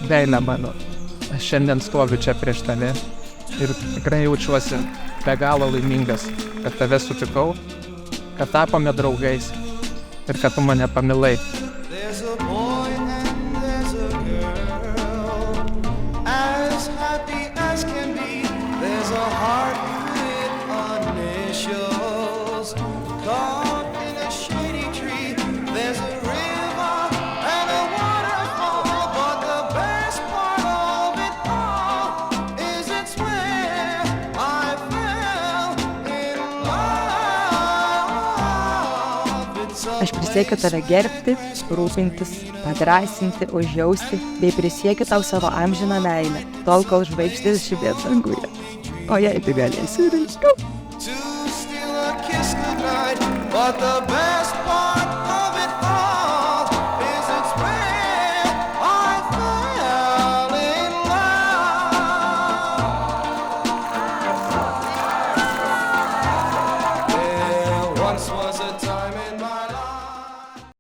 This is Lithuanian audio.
meilė mano. Aš šiandien stoviu čia prieš tave ir tikrai jaučiuosi be galo laimingas, kad tave sutikau, kad tapome draugais ir kad tu mane pamilai. There's a boy and there's a girl, as happy as can be. There's a heart with initials, caught in a shady tree. There's a river and a waterfall, but the best part of it all is it's where I fell in love. It's a Aš prisiekiu tave gerbti, rūpintis, padrąsinti, užjausti, bei prisiekiu tau savo amžiną meilę, tol kol žvaigždės žibės danguje. O jei tai galėsiu ir ilgiau. to steal a kiss goodnight, but the best part of it all is it's where I fell in love. There once was a time